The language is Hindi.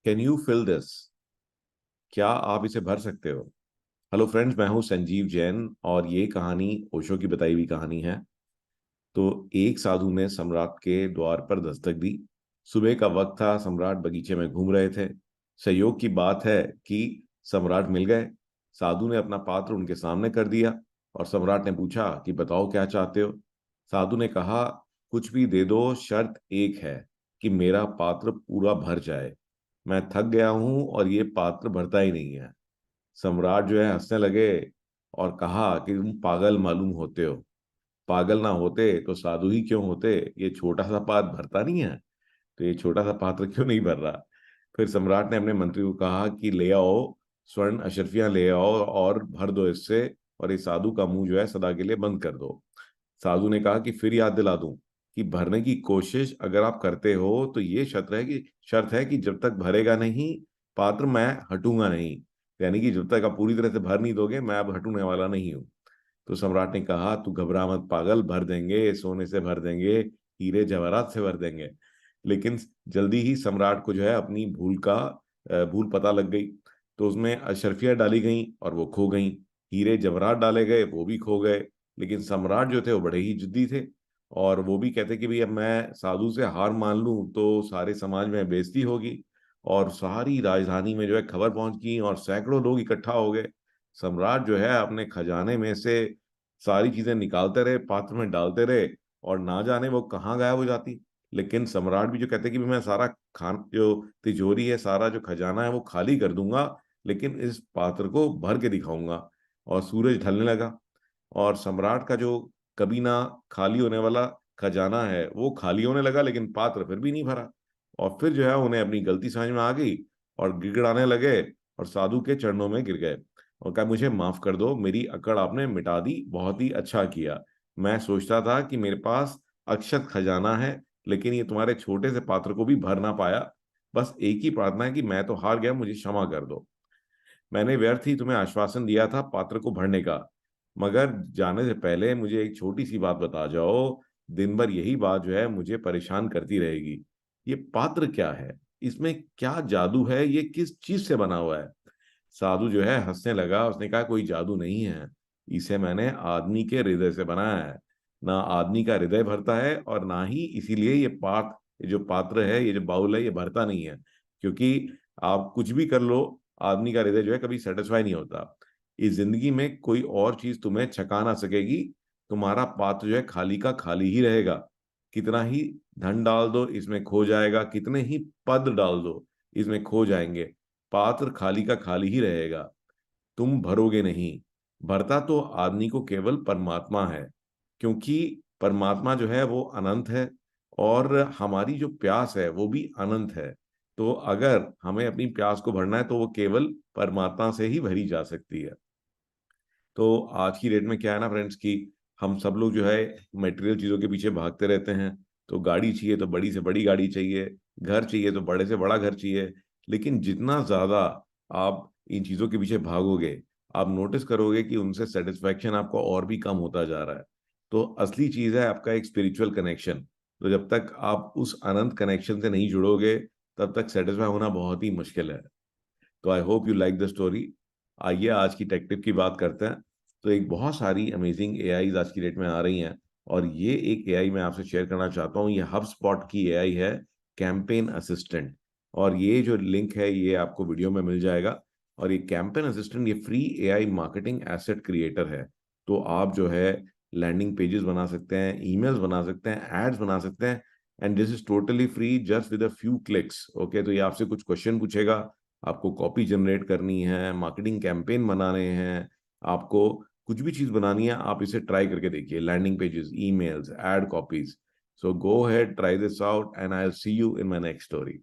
Can you fill this? क्या आप इसे भर सकते हो? हेलो फ्रेंड्स, मैं हूं संजीव जैन और ये कहानी ओशो की बताई हुई कहानी है। तो एक साधु ने सम्राट के द्वार पर दस्तक दी। सुबह का वक्त था, सम्राट बगीचे में घूम रहे थे। संयोग की बात है कि सम्राट मिल गए। साधु ने अपना पात्र उनके सामने कर दिया और सम्राट ने पूछा कि बताओ क्या चाहते हो। साधु ने कहा, कुछ भी दे दो, शर्त एक है कि मेरा पात्र पूरा भर जाए। मैं थक गया हूं और ये पात्र भरता ही नहीं है। सम्राट जो है हंसने लगे और कहा कि तुम पागल मालूम होते हो। पागल ना होते तो साधु ही क्यों होते? ये छोटा सा पात्र भरता नहीं है, तो ये छोटा सा पात्र क्यों नहीं भर रहा? फिर सम्राट ने अपने मंत्री को कहा कि ले आओ, स्वर्ण अशर्फियां ले आओ और भर दो इससे, और इस साधु का मुंह जो है सदा के लिए बंद कर दो। साधु ने कहा कि फिर याद दिला दूं कि भरने की कोशिश अगर आप करते हो तो ये शर्त है कि जब तक भरेगा नहीं पात्र, मैं हटूंगा नहीं। यानी कि जब तक आप पूरी तरह से भर नहीं दोगे, मैं अब हटूने वाला नहीं हूं। तो सम्राट ने कहा, तू घबरा मत पागल, भर देंगे, सोने से भर देंगे, हीरे जवाहरात से भर देंगे। लेकिन जल्दी ही सम्राट को जो है अपनी भूल पता लग गई। तो उसमें अशर्फियां डाली गई और वो खो गई। हीरे जवाहरात डाले गए, वो भी खो गए। लेकिन सम्राट जो थे वो बड़े ही जिद्दी थे और वो भी कहते कि भाई अब मैं साधु से हार मान लूं तो सारे समाज में बेइज्जती होगी। और सारी राजधानी में जो है खबर पहुंच गई और सैकड़ों लोग इकट्ठा हो गए। सम्राट जो है अपने खजाने में से सारी चीजें निकालते रहे, पात्र में डालते रहे, और ना जाने वो कहाँ गायब हो जाती। लेकिन सम्राट भी जो कहते कि भी मैं सारा खान जो तिजोरी है, सारा जो खजाना है वो खाली कर दूंगा, लेकिन इस पात्र को भर के दिखाऊंगा। और सूरज ढलने लगा और सम्राट का जो कभी ना खाली होने वाला खजाना है वो खाली होने लगा, लेकिन पात्र फिर भी नहीं भरा। और फिर जो है उन्हें अपनी गलती समझ में आ गई और गिड़गिड़ाने लगे और साधु के चरणों में गिर गए और कहा, मुझे माफ कर दो, मेरी अकड़ आपने मिटा दी, बहुत ही अच्छा किया। मैं सोचता था कि मेरे पास अक्षत खजाना है, लेकिन ये तुम्हारे छोटे से पात्र को भी भर ना पाया। बस एक ही प्रार्थना है कि मैं तो हार गया, मुझे क्षमा कर दो। मैंने व्यर्थ ही तुम्हें आश्वासन दिया था पात्र को भरने का। मगर जाने से पहले मुझे एक छोटी सी बात बता जाओ। दिन भर यही बात जो है मुझे परेशान करती रहेगी। ये पात्र क्या है? इसमें क्या जादू है? ये किस चीज से बना हुआ है? साधु जो है हंसने लगा। उसने कहा, कोई जादू नहीं है, इसे मैंने आदमी के हृदय से बनाया है। ना आदमी का हृदय भरता है और ना ही इसीलिए ये जो पात्र है, ये जो बाउल है, ये भरता नहीं है। क्योंकि आप कुछ भी कर लो, आदमी का हृदय जो है कभी सेटिस्फाई नहीं होता। इस जिंदगी में कोई और चीज तुम्हें छका ना सकेगी। तुम्हारा पात्र जो है खाली का खाली ही रहेगा। कितना ही धन डाल दो इसमें खो जाएगा, कितने ही पद डाल दो इसमें खो जाएंगे। पात्र खाली का खाली ही रहेगा। तुम भरोगे नहीं। भरता तो आदमी को केवल परमात्मा है, क्योंकि परमात्मा जो है वो अनंत है और हमारी जो प्यास है वो भी अनंत है। तो अगर हमें अपनी प्यास को भरना है तो वो केवल परमात्मा से ही भरी जा सकती है। तो आज की डेट में क्या है ना फ्रेंड्स, कि हम सब लोग जो है मटेरियल चीजों के पीछे भागते रहते हैं। तो गाड़ी चाहिए तो बड़ी से बड़ी गाड़ी चाहिए, घर चाहिए तो बड़े से बड़ा घर चाहिए। लेकिन जितना ज्यादा आप इन चीजों के पीछे भागोगे, आप नोटिस करोगे कि उनसे सेटिस्फैक्शन आपको और भी कम होता जा रहा है। तो असली चीज है आपका एक स्पिरिचुअल कनेक्शन। तो जब तक आप उस अनंत कनेक्शन से नहीं जुड़ोगे, तब तक सेटिस्फाई होना बहुत ही मुश्किल है। तो I hope you like the story. आइए आज की टेक टिप की बात करते हैं। तो एक बहुत सारी अमेजिंग एआईज आज की डेट में आ रही हैं, और ये एक एआई मैं आपसे शेयर करना चाहता हूँ। ये हब स्पॉट की एआई है, कैंपेन असिस्टेंट। और ये जो लिंक है ये आपको वीडियो में मिल जाएगा। और ये कैंपेन असिस्टेंट ये free AI marketing asset creator है। तो आप जो है लैंडिंग पेजेस बना सकते हैं, ईमेल्स बना सकते हैं, एड्स बना सकते हैं, and this is totally free just with a few clicks. Okay, तो ये आपसे कुछ क्वेश्चन पूछेगा, आपको कॉपी जनरेट करनी है, मार्केटिंग कैंपेन बनाने हैं, आपको कुछ भी चीज बनानी है, आप इसे ट्राई करके देखिए। Landing pages, emails, ad copies. So go ahead, try this out, and I will see you in my next story.